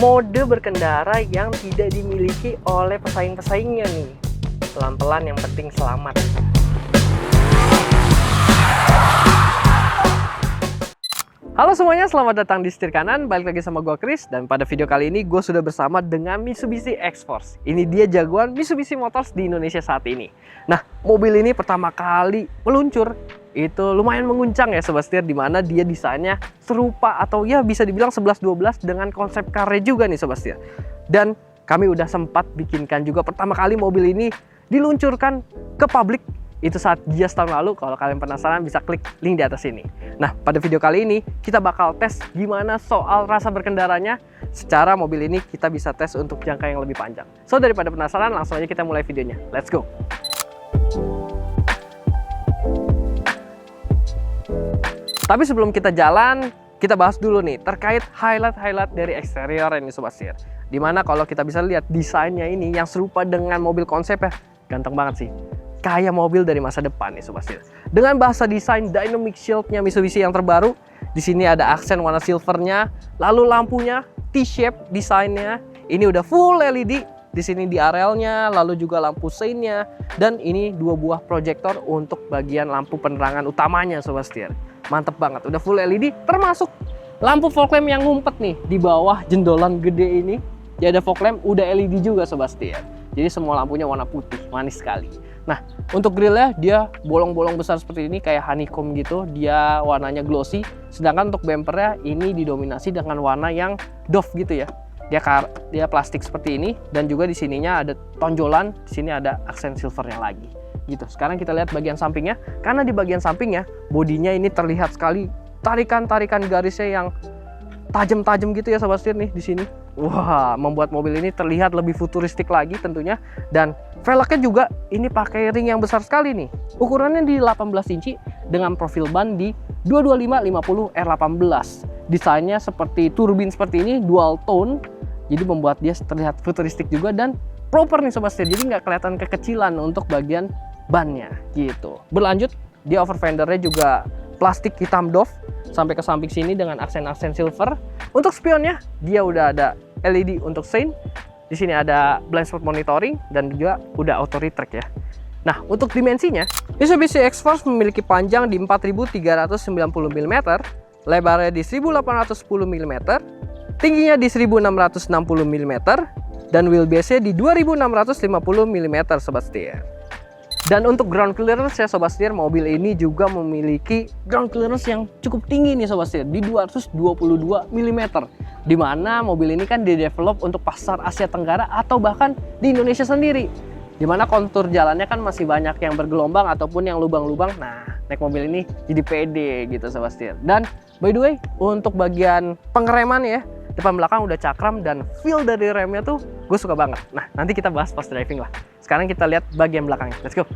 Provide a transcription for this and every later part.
mode berkendara yang tidak dimiliki oleh pesaing-pesaingnya nih. Pelan-pelan, yang penting selamat. Halo semuanya, selamat datang di Setir Kanan. Balik lagi sama gue Chris, dan pada video kali ini gue sudah bersama dengan Mitsubishi X-Force. Ini dia jagoan Mitsubishi Motors di Indonesia saat ini. Nah, mobil ini pertama kali meluncur itu lumayan mengguncang ya Sobat Setir, dimana dia desainnya serupa atau ya bisa dibilang 11-12 dengan konsep karnya juga nih Sobat Setir. Dan kami udah sempat bikinkan juga pertama kali mobil ini diluncurkan ke publik itu saat Gias tahun lalu. Kalau kalian penasaran bisa klik link di atas ini. Nah, pada video kali ini kita bakal tes gimana soal rasa berkendaranya. Secara mobil ini kita bisa tes untuk jangka yang lebih panjang. So, daripada penasaran, langsung aja kita mulai videonya. Let's go! Tapi sebelum kita jalan, kita bahas dulu nih terkait highlight dari eksterior ini Sobat Setir. Dimana kalau kita bisa lihat desainnya ini yang serupa dengan mobil konsep ya, ganteng banget sih. Kayak mobil dari masa depan nih Sobat Setir. Dengan bahasa desain dynamic shield-nya Mitsubishi yang terbaru, di sini ada aksen warna silvernya, lalu lampunya T-shape desainnya, ini udah full LED, di sini di RL-nya, lalu juga lampu sein-nya, dan ini dua buah proyektor untuk bagian lampu penerangan utamanya Sobat Setir. Mantep banget, udah full LED, termasuk lampu fog lamp yang ngumpet nih di bawah jendolan gede ini. Ya ada fog lamp, udah LED juga Sobat Setir. Jadi semua lampunya warna putih, manis sekali. Nah, untuk grillnya dia bolong-bolong besar seperti ini, kayak honeycomb gitu. Dia warnanya glossy. Sedangkan untuk bumpernya ini didominasi dengan warna yang doff gitu ya. Dia plastik seperti ini, dan juga di sininya ada tonjolan. Di sini ada aksen silvernya lagi. Gitu. Sekarang kita lihat bagian sampingnya. Karena di bagian sampingnya bodinya ini terlihat sekali tarikan-tarikan garisnya yang tajam-tajam gitu ya Sobat Setir nih di sini. Wah, membuat mobil ini terlihat lebih futuristik lagi tentunya. Dan velgnya juga ini pakai ring yang besar sekali nih. Ukurannya di 18 inci dengan profil ban di 225/50 R18. Desainnya seperti turbin seperti ini, dual tone. Jadi membuat dia terlihat futuristik juga dan proper nih Sobat Setir. Jadi nggak kelihatan kekecilan untuk bagian bannya gitu. Berlanjut, dia over fendernya juga plastik hitam doff sampai ke samping sini dengan aksen-aksen silver. Untuk spionnya dia udah ada LED untuk sein. Di sini ada blind spot monitoring dan juga udah auto retract ya. Nah, untuk dimensinya, Mitsubishi X-Force memiliki panjang di 4390 mm, lebarnya di 1810 mm, tingginya di 1660 mm, dan wheelbase-nya di 2650 mm Sobat Setir. Dan untuk ground clearance ya Sobat Setir, mobil ini juga memiliki ground clearance yang cukup tinggi nih Sobat Setir, di 222 mm. Dimana mobil ini kan di-develop untuk pasar Asia Tenggara atau bahkan di Indonesia sendiri. Dimana kontur jalannya kan masih banyak yang bergelombang ataupun yang lubang-lubang. Nah, naik mobil ini jadi pede gitu Sobat Setir. Dan by the way, untuk bagian pengereman ya, depan belakang udah cakram dan feel dari remnya tuh gue suka banget. Nah, nanti kita bahas pas driving lah. Sekarang kita lihat bagian belakangnya. Let's go.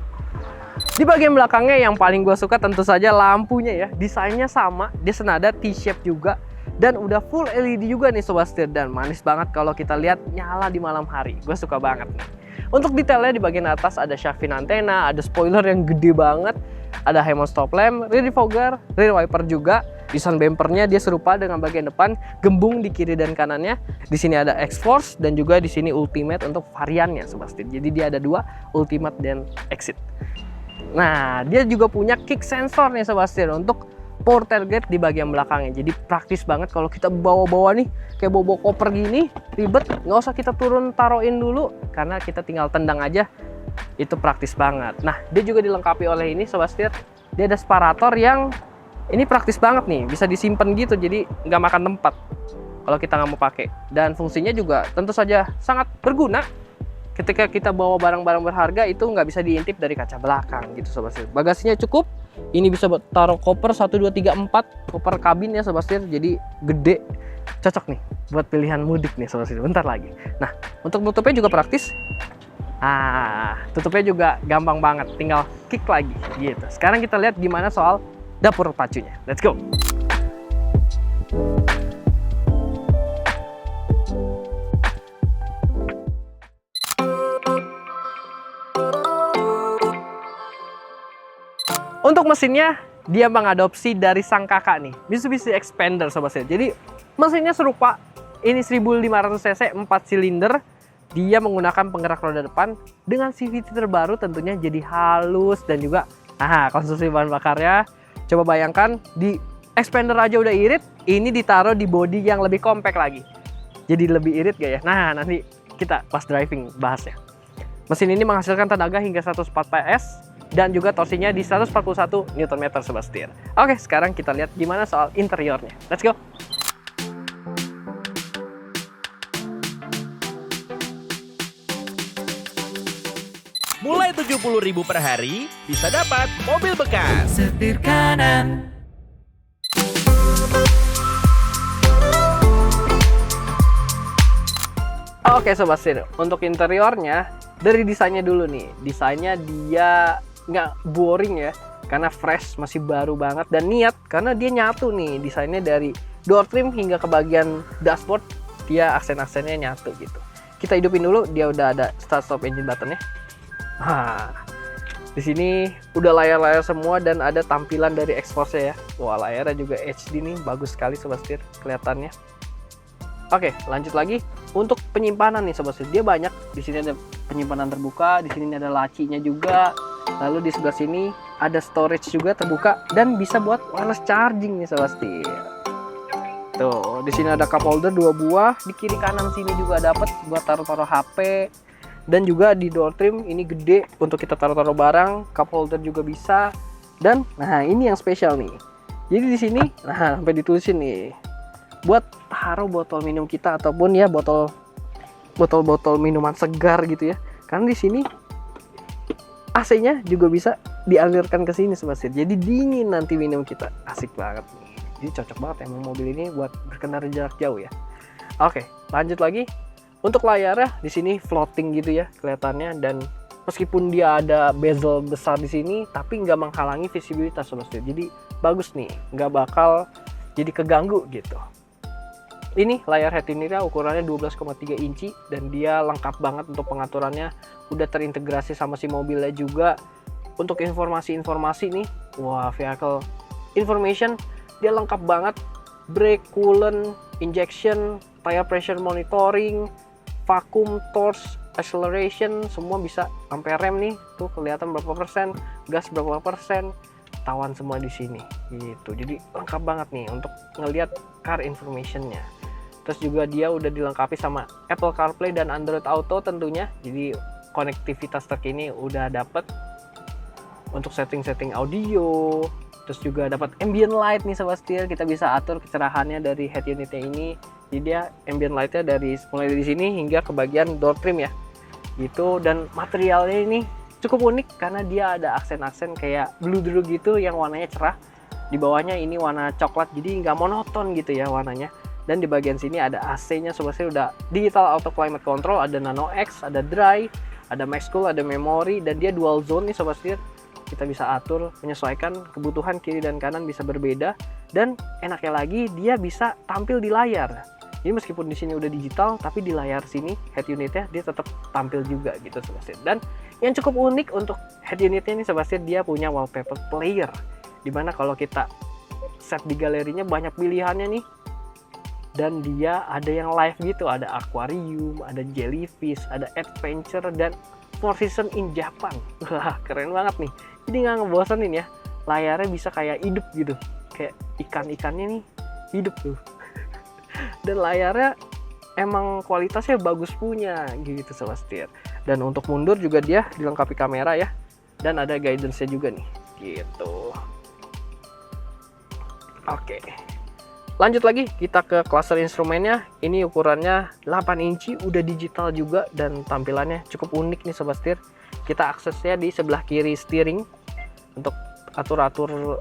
Di bagian belakangnya yang paling gue suka tentu saja lampunya ya. Desainnya sama, dia senada T-shape juga. Dan udah full LED juga nih Sobat Setir. Dan manis banget kalau kita lihat nyala di malam hari. Gue suka banget nih. Untuk detailnya di bagian atas ada shark fin antena, ada spoiler yang gede banget. Ada HEMO stop lamp, rear defogger, rear wiper juga. Desain bumpernya dia serupa dengan bagian depan, gembung di kiri dan kanannya. Di sini ada X-Force dan juga di sini Ultimate untuk variannya Sobat Setir. Jadi dia ada dua, Ultimate dan Exit. Nah, dia juga punya kick sensor nih Sobat Setir untuk power tailgate di bagian belakangnya. Jadi praktis banget kalau kita bawa-bawa nih, kayak bawa koper gini, ribet, nggak usah kita turun taruhin dulu, karena kita tinggal tendang aja. Itu praktis banget. Nah, dia juga dilengkapi oleh ini Sobat Setir. Dia ada separator yang ini praktis banget nih, bisa disimpan gitu, jadi nggak makan tempat kalau kita nggak mau pakai. Dan fungsinya juga tentu saja sangat berguna ketika kita bawa barang-barang berharga, itu nggak bisa diintip dari kaca belakang gitu Sobat Setir. Bagasinya cukup, ini bisa taruh koper 1, 2, 3, 4, koper kabin ya Sobat Setir, jadi gede, cocok nih buat pilihan mudik nih Sobat Setir, bentar lagi. Nah, untuk nutupnya juga praktis. Tutupnya juga gampang banget, tinggal kick lagi gitu. Sekarang kita lihat gimana soal dapur pacunya. Let's go. Untuk mesinnya, dia mengadopsi dari sang kakak nih, Mitsubishi Xpander Sobat Setir. Jadi mesinnya serupa, Ini 1500 cc 4 silinder. Dia menggunakan penggerak roda depan dengan CVT terbaru, tentunya jadi halus dan juga konsumsi bahan bakarnya. Coba bayangkan di expander aja udah irit, ini ditaruh di bodi yang lebih compact lagi. Jadi lebih irit gak ya? Nah, nanti kita pas driving bahas ya. Mesin ini menghasilkan tenaga hingga 104 PS dan juga torsinya di 141 Nm sobat setir. Oke, sekarang kita lihat gimana soal interiornya. Let's go. Mulai 70.000 per hari, bisa dapat mobil bekas. Setir kanan. Oke sobat setir, untuk interiornya dari desainnya dulu nih. Desainnya dia nggak boring ya, karena fresh, masih baru banget dan niat karena dia nyatu nih. Desainnya dari door trim hingga ke bagian dashboard, dia aksen-aksennya nyatu gitu. Kita hidupin dulu, dia udah ada start stop engine buttonnya. Nah, di sini udah layar-layar semua dan ada tampilan dari exhaust-nya ya. Wah, layarnya juga HD nih, bagus sekali sobat setir kelihatannya. Oke, lanjut lagi untuk penyimpanan nih sobat setir. Dia banyak. Di sini ada penyimpanan terbuka, di sini ada lacinya juga. Lalu di sebelah sini ada storage juga terbuka dan bisa buat wireless charging nih sobat setir. Tuh, di sini ada cup holder 2 buah, di kiri kanan sini juga dapat buat taruh-taruh HP. Dan juga di door trim ini gede untuk kita taruh-taruh barang, cup holder juga bisa. Dan nah ini yang spesial nih. Jadi di sini nah sampai ditulisin nih buat taruh botol minum kita ataupun ya botol minuman segar gitu ya. Karena di sini AC-nya juga bisa dialirkan ke sini sobat setir. Jadi dingin nanti minum kita. Asik banget nih. Jadi cocok banget emang mobil ini buat berkendara jarak jauh ya. Oke, lanjut lagi. Untuk layarnya di sini floating gitu ya kelihatannya, dan meskipun dia ada bezel besar di sini tapi nggak menghalangi visibilitas sobat setir. Jadi bagus nih, nggak bakal jadi keganggu gitu. Ini layar head unitnya ukurannya 12,3 inci dan dia lengkap banget untuk pengaturannya, udah terintegrasi sama si mobilnya juga. Untuk informasi-informasi nih, wah, vehicle information dia lengkap banget. Brake, coolant, injection, tire pressure monitoring, vacuum, torque, acceleration, semua bisa. Sampai rem nih, tuh kelihatan berapa persen, gas berapa persen, tawan semua di sini gitu. Jadi lengkap banget nih untuk ngelihat car informationnya. Terus juga dia udah dilengkapi sama Apple CarPlay dan Android Auto tentunya. Jadi konektivitas terkini udah dapet untuk setting-setting audio. Terus juga dapat ambient light nih sobat setir, kita bisa atur kecerahannya dari head unitnya ini. Jadi dia ambient lightnya mulai dari sini hingga ke bagian door trim ya gitu. Dan materialnya ini cukup unik karena dia ada aksen-aksen kayak blue gitu yang warnanya cerah. Di bawahnya ini warna coklat, jadi nggak monoton gitu ya warnanya. Dan di bagian sini ada AC-nya sobat setir, udah digital auto climate control, ada Nano X, ada dry, ada max cool, ada memory, dan dia dual zone nih sobat setir. Kita bisa atur, menyesuaikan kebutuhan kiri dan kanan bisa berbeda. Dan enaknya lagi dia bisa tampil di layar. Jadi meskipun di sini udah digital, tapi di layar sini head unitnya dia tetap tampil juga gitu sobat setir. Dan yang cukup unik untuk head unitnya ini sobat setir, dia punya wallpaper player. Dimana kalau kita set di galerinya banyak pilihannya nih. Dan dia ada yang live gitu, ada aquarium, ada jellyfish, ada adventure, dan Four Seasons in Japan. Wah, keren banget nih. Jadi nggak ngebosenin ya. Layarnya bisa kayak hidup gitu. Kayak ikan-ikannya nih hidup tuh. Dan layarnya emang kualitasnya bagus punya gitu sobat setir. Dan untuk mundur juga dia dilengkapi kamera ya. Dan ada guidance-nya juga nih. Gitu. Oke. Lanjut lagi kita ke cluster instrumennya. Ini ukurannya 8 inci, udah digital juga dan tampilannya cukup unik nih sobat setir. Kita aksesnya di sebelah kiri steering untuk atur-atur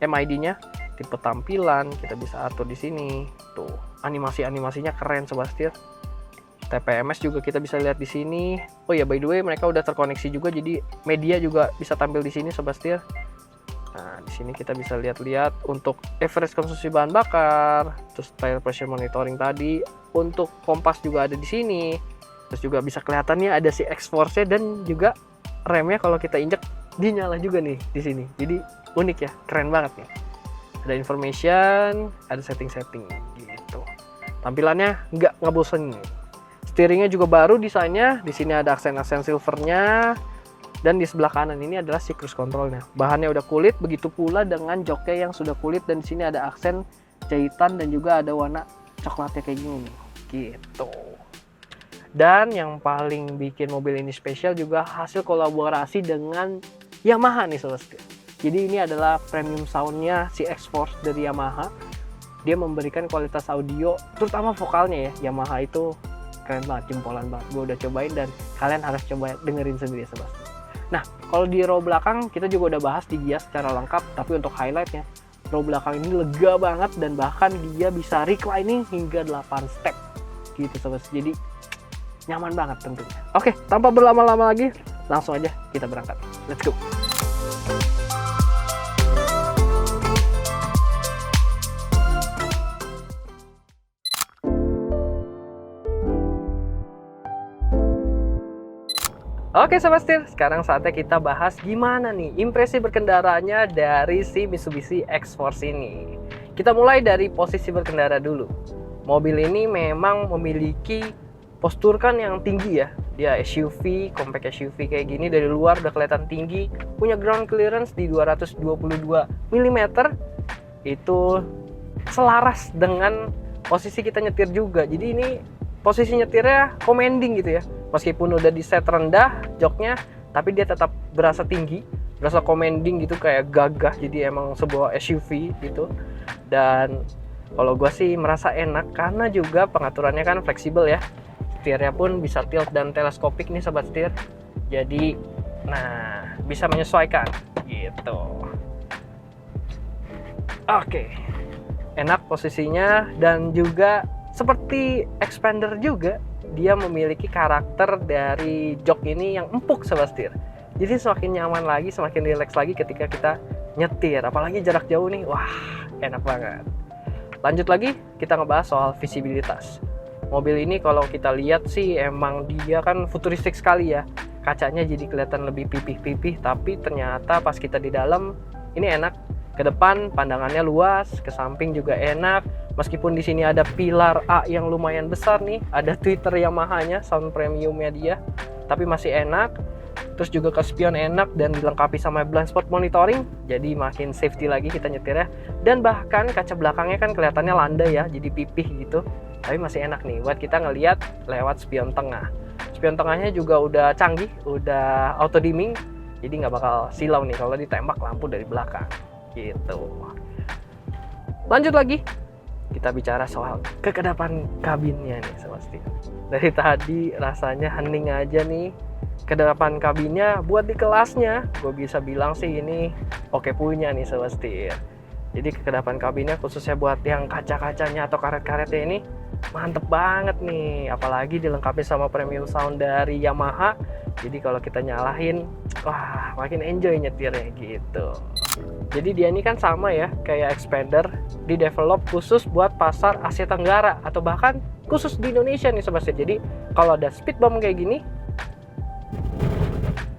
MID-nya, tipe tampilan kita bisa atur di sini. Tuh, animasi-animasinya keren sobat setir. TPMS juga kita bisa lihat di sini. Oh ya, by the way mereka udah terkoneksi juga, jadi media juga bisa tampil di sini sobat setir. Nah, di sini kita bisa lihat-lihat untuk average konsumsi bahan bakar, terus tire pressure monitoring tadi, untuk kompas juga ada di sini. Terus juga bisa kelihatannya ada si X-Force-nya dan juga remnya kalau kita injek dia nyala juga nih di sini. Jadi unik ya, keren banget nih. Ada information, ada setting-setting gitu. Tampilannya nggak ngebosenin. Steeringnya juga baru desainnya. Di sini ada aksen-aksen silvernya. Dan di sebelah kanan ini adalah si cruise controlnya. Bahannya udah kulit, begitu pula dengan joknya yang sudah kulit. Dan di sini ada aksen jahitan dan juga ada warna coklatnya kayak gini nih. Gitu. Dan yang paling bikin mobil ini spesial juga hasil kolaborasi dengan Yamaha nih sobat setir. Jadi ini adalah premium soundnya si X-Force dari Yamaha. Dia memberikan kualitas audio, terutama vokalnya ya. Yamaha itu keren banget, jempolan banget. Gue udah cobain dan kalian harus coba dengerin sendiri sobat setir. Nah, kalau di row belakang kita juga udah bahas di Gias secara lengkap, tapi untuk highlightnya, row belakang ini lega banget dan bahkan dia bisa reclining hingga 8 step gitu sobat. Jadi nyaman banget tentunya. Oke, tanpa berlama-lama lagi, langsung aja kita berangkat. Let's go. Oke Sobat Setir, sekarang saatnya kita bahas gimana nih impresi berkendaranya dari si Mitsubishi X-Force ini. Kita mulai dari posisi berkendara dulu. Mobil ini memang memiliki postur kan yang tinggi ya. Dia SUV, compact SUV kayak gini, dari luar udah kelihatan tinggi. Punya ground clearance di 222 mm. Itu selaras dengan posisi kita nyetir juga. Jadi ini posisi nyetirnya commanding gitu ya. Meskipun udah di set rendah joknya, tapi dia tetap berasa tinggi, berasa commanding gitu, kayak gagah. Jadi emang sebuah SUV gitu. Dan kalau gue sih merasa enak karena juga pengaturannya kan fleksibel ya. Setirnya pun bisa tilt dan teleskopik nih sobat setir. Jadi nah bisa menyesuaikan gitu. Oke. Enak posisinya dan juga seperti Xpander juga, dia memiliki karakter dari jok ini yang empuk sobat setir. Jadi semakin nyaman lagi, semakin rileks lagi ketika kita nyetir. Apalagi jarak jauh nih, wah enak banget. Lanjut lagi, kita ngebahas soal visibilitas. Mobil ini kalau kita lihat sih emang dia kan futuristik sekali ya. Kacanya jadi kelihatan lebih pipih-pipih, tapi ternyata pas kita di dalam ini enak. Ke depan pandangannya luas, ke samping juga enak. Meskipun di sini ada pilar A yang lumayan besar nih, ada tweeter Yamaha-nya, sound premiumnya dia, tapi masih enak. Terus juga ke spion enak dan dilengkapi sama blind spot monitoring, jadi makin safety lagi kita nyetirnya. Dan bahkan kaca belakangnya kan kelihatannya landai ya, jadi pipih gitu, tapi masih enak nih buat kita ngelihat lewat spion tengah. Spion tengahnya juga udah canggih, udah auto dimming, jadi nggak bakal silau nih kalau ditembak lampu dari belakang gitu. Lanjut lagi, kita bicara soal kekedapan kabinnya nih sobat setir. Dari tadi rasanya hening aja nih. Kedepan kabinnya buat di kelasnya, gue bisa bilang sih ini oke punya nih sobat setir. Jadi kedepan kabinnya khususnya buat yang kaca-kacanya atau karet-karetnya ini mantep banget nih. Apalagi dilengkapi sama premium sound dari Yamaha. Jadi kalau kita nyalahin, wah makin enjoy nyetirnya gitu. Jadi dia ini kan sama ya kayak Xpander, di develop khusus buat pasar Asia Tenggara atau bahkan khusus di Indonesia nih sobat setir. Jadi kalau ada speed bump kayak gini,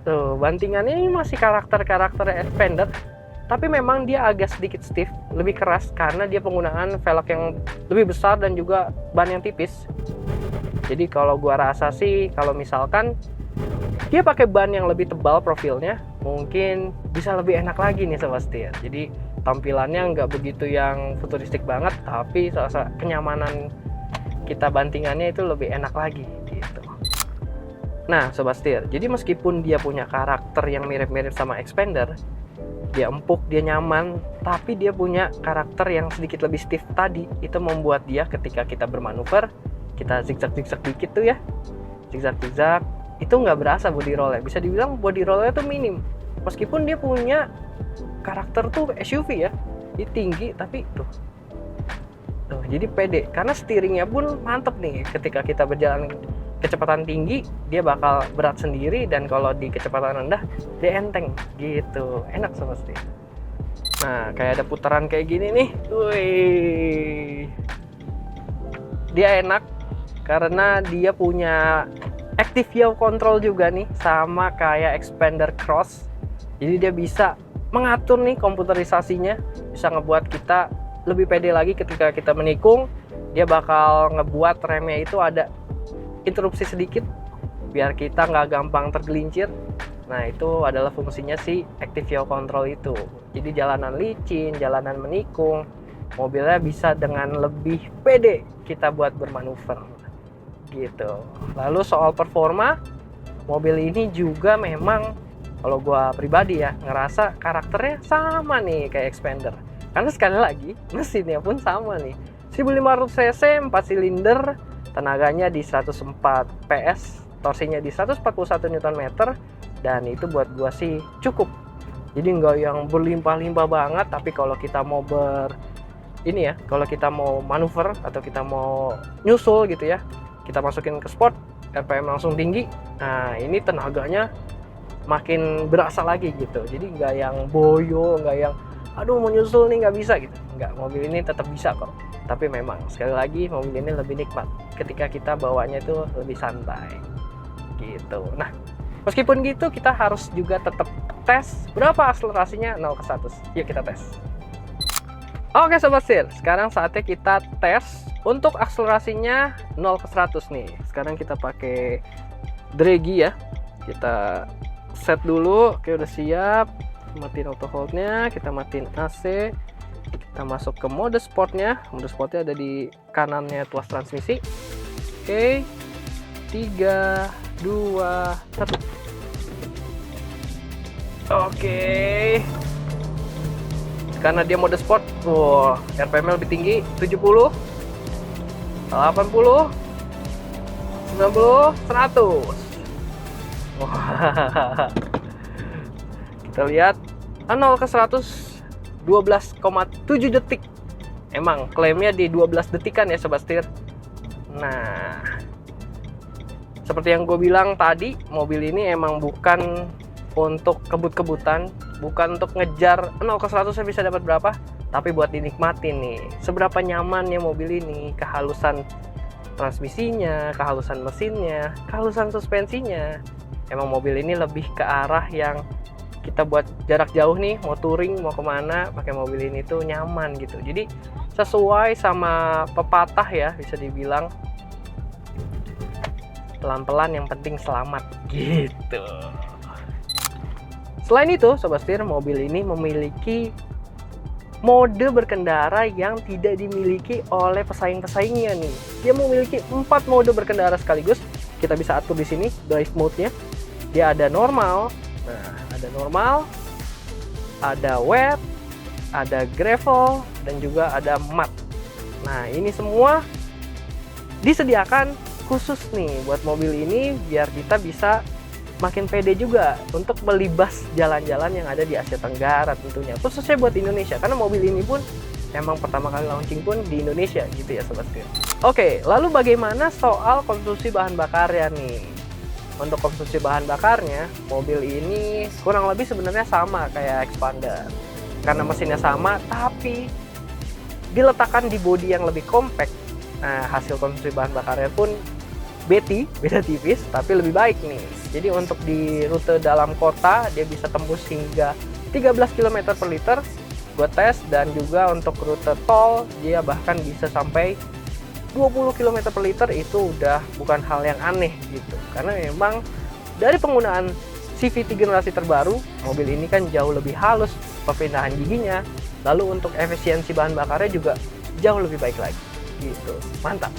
tuh bantingannya ini masih karakter-karakter Xpander, tapi memang dia agak sedikit stiff, lebih keras karena dia penggunaan velg yang lebih besar dan juga ban yang tipis. Jadi kalau gua rasa sih kalau misalkan dia pakai ban yang lebih tebal profilnya, mungkin bisa lebih enak lagi nih sobat setir. Jadi tampilannya nggak begitu yang futuristik banget, tapi rasa kenyamanan kita bantingannya itu lebih enak lagi gitu. Nah sobat setir, jadi meskipun dia punya karakter yang mirip-mirip sama Xpander, dia empuk, dia nyaman, tapi dia punya karakter yang sedikit lebih stiff tadi. Itu membuat dia ketika kita bermanuver, kita zigzag-zigzag dikit tuh ya, zigzag-zigzag, itu nggak berasa body rollnya. Bisa dibilang body rollnya tuh minim. Meskipun dia punya karakter tuh SUV ya, dia tinggi tapi tuh jadi pede. Karena steeringnya pun mantep nih. Ketika kita berjalan kecepatan tinggi, dia bakal berat sendiri, dan kalau di kecepatan rendah dia enteng gitu. Enak sobat setir. Nah kayak ada putaran kayak gini nih, wih, dia enak karena dia punya active yaw control juga nih, sama kayak Xpander Cross. Jadi dia bisa mengatur nih komputerisasinya, bisa ngebuat kita lebih pede lagi ketika kita menikung, dia bakal ngebuat remnya itu ada interupsi sedikit biar kita nggak gampang tergelincir. Nah, itu adalah fungsinya si Active Yaw Control itu. Jadi jalanan licin, jalanan menikung, mobilnya bisa dengan lebih pede kita buat bermanuver gitu. Lalu soal performa, mobil ini juga memang kalau gua pribadi ya ngerasa karakternya sama nih kayak Xpander. Karena sekali lagi mesinnya pun sama nih. 1500 cc, 4 silinder, tenaganya di 104 PS, torsinya di 141 Nm, dan itu buat gua sih cukup. Jadi nggak yang berlimpah-limpah banget, tapi kalau kita mau kalau kita mau manuver atau kita mau nyusul gitu ya, kita masukin ke sport, RPM langsung tinggi. Nah, ini tenaganya makin berasa lagi gitu. Jadi nggak yang boyo, nggak yang aduh mau nyusul nih nggak bisa gitu. Nggak, mobil ini tetap bisa kok. Tapi memang sekali lagi mobil ini lebih nikmat ketika kita bawanya itu lebih santai gitu. Nah, meskipun gitu kita harus juga tetap tes berapa akselerasinya 0 ke 100. Yuk kita tes. Oke Sobat Setir, sekarang saatnya kita tes untuk akselerasinya 0 ke 100 nih. Sekarang kita pakai draggy ya. Kita set dulu. Oke, udah siap. Matiin auto hold-nya, kita matiin AC. Kita masuk ke mode sportnya. Mode sportnya ada di kanannya tuas transmisi. Oke, 3, 2, 1. Oke. Karena dia mode sport, RPM lebih tinggi, 70, 80, 90, 100. Wah. Kita lihat 0 ke 100 12,7 detik. Emang klaimnya di 12 detikan ya Sobat Setir. Nah, seperti yang gue bilang tadi, mobil ini emang bukan untuk kebut-kebutan, bukan untuk ngejar 0 ke 100 saya bisa dapat berapa, tapi buat dinikmatin nih seberapa nyamannya mobil ini, kehalusan transmisinya, kehalusan mesinnya, kehalusan suspensinya. Emang mobil ini lebih ke arah yang kita buat jarak jauh nih, mau touring, mau kemana, pakai mobil ini tuh nyaman gitu. Jadi sesuai sama pepatah ya, bisa dibilang pelan-pelan yang penting selamat gitu. Selain itu, Sobat Setir, mobil ini memiliki mode berkendara yang tidak dimiliki oleh pesaing-pesaingnya nih. Dia memiliki 4 mode berkendara sekaligus. Kita bisa atur di sini drive mode-nya. Dia ada normal. Nah, ada normal, ada wet, ada gravel, dan juga ada mud. Nah, ini semua disediakan khusus nih buat mobil ini biar kita bisa makin pede juga untuk melibas jalan-jalan yang ada di Asia Tenggara tentunya, khususnya buat Indonesia, karena mobil ini pun emang pertama kali launching pun di Indonesia gitu ya Sobat Setir. Oke, lalu bagaimana soal konsumsi bahan bakarnya nih? Untuk konsumsi bahan bakarnya, mobil ini kurang lebih sebenarnya sama kayak Xpander, karena mesinnya sama tapi diletakkan di bodi yang lebih compact. Nah, hasil konsumsi bahan bakarnya pun beda tipis tapi lebih baik nih. Jadi untuk di rute dalam kota dia bisa tembus hingga 13 km per liter gue tes, dan juga untuk rute tol dia bahkan bisa sampai 20 km per liter. Itu udah bukan hal yang aneh gitu, karena memang dari penggunaan CVT generasi terbaru, mobil ini kan jauh lebih halus perpindahan giginya, lalu untuk efisiensi bahan bakarnya juga jauh lebih baik lagi gitu. Mantap.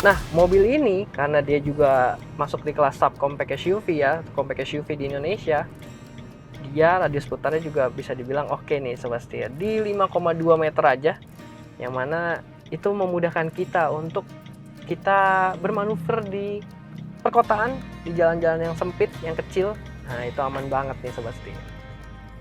Nah, mobil ini karena dia juga masuk di kelas subcompact SUV ya, compact SUV di Indonesia, dia radius putarnya juga bisa dibilang oke nih Sobat Setir, di 5,2 meter aja, yang mana itu memudahkan kita untuk kita bermanuver di perkotaan, di jalan-jalan yang sempit, yang kecil. Nah, itu aman banget nih Sobat Setir.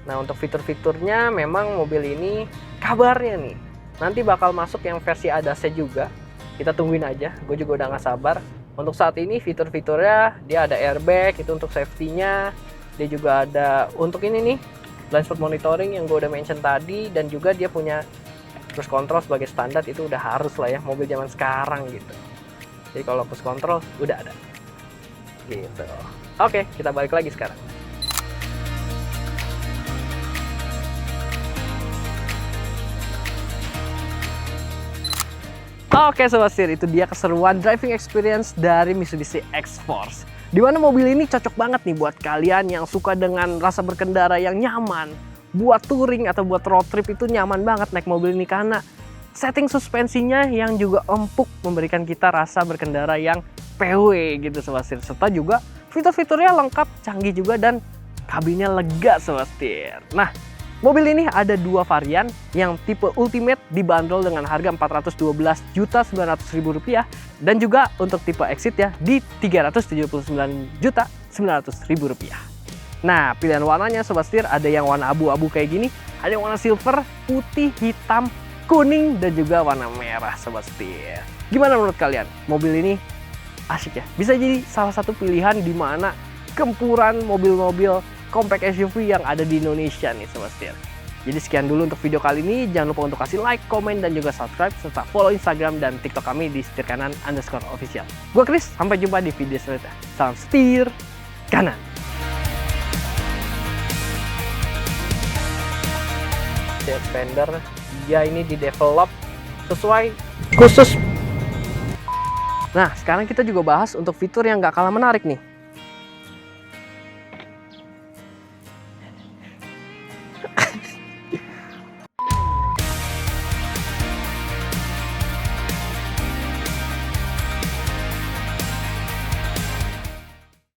Nah, untuk fitur-fiturnya memang mobil ini kabarnya nih nanti bakal masuk yang versi ADAS juga. Kita tungguin aja, gue juga udah gak sabar. Untuk saat ini fitur-fiturnya, dia ada airbag, itu untuk safety-nya. Dia juga ada untuk ini nih, blind spot monitoring yang gue udah mention tadi. Dan juga dia punya cruise control sebagai standar, itu udah harus lah ya, mobil zaman sekarang gitu. Jadi kalau cruise control, udah ada. Gitu. Oke, kita balik lagi sekarang. Oke Sobat Setir, itu dia keseruan driving experience dari Mitsubishi X-Force. Dimana mobil ini cocok banget nih buat kalian yang suka dengan rasa berkendara yang nyaman. Buat touring atau buat road trip itu nyaman banget naik mobil ini karena setting suspensinya yang juga empuk memberikan kita rasa berkendara yang PW gitu Sobat Setir. Serta juga fitur-fiturnya lengkap, canggih juga dan kabinnya lega Sobat Setir. Nah, mobil ini ada dua varian, yang tipe Ultimate dibanderol dengan harga Rp412.900.000 dan juga untuk tipe Exit ya di Rp379.900.000. Nah, pilihan warnanya Sobat Setir ada yang warna abu-abu kayak gini, ada yang warna silver, putih, hitam, kuning, dan juga warna merah Sobat Setir. Gimana menurut kalian? Mobil ini asik ya? Bisa jadi salah satu pilihan di mana gempuran mobil-mobil compact SUV yang ada di Indonesia nih Sobat Setir. Jadi sekian dulu untuk video kali ini. Jangan lupa untuk kasih like, komen, dan juga subscribe serta follow Instagram dan TikTok kami di setirkanan_official. Gue Chris, sampai jumpa di video selanjutnya. Salam setir kanan. Expander dia ini di develop sesuai khusus. Nah, sekarang kita juga bahas untuk fitur yang gak kalah menarik nih.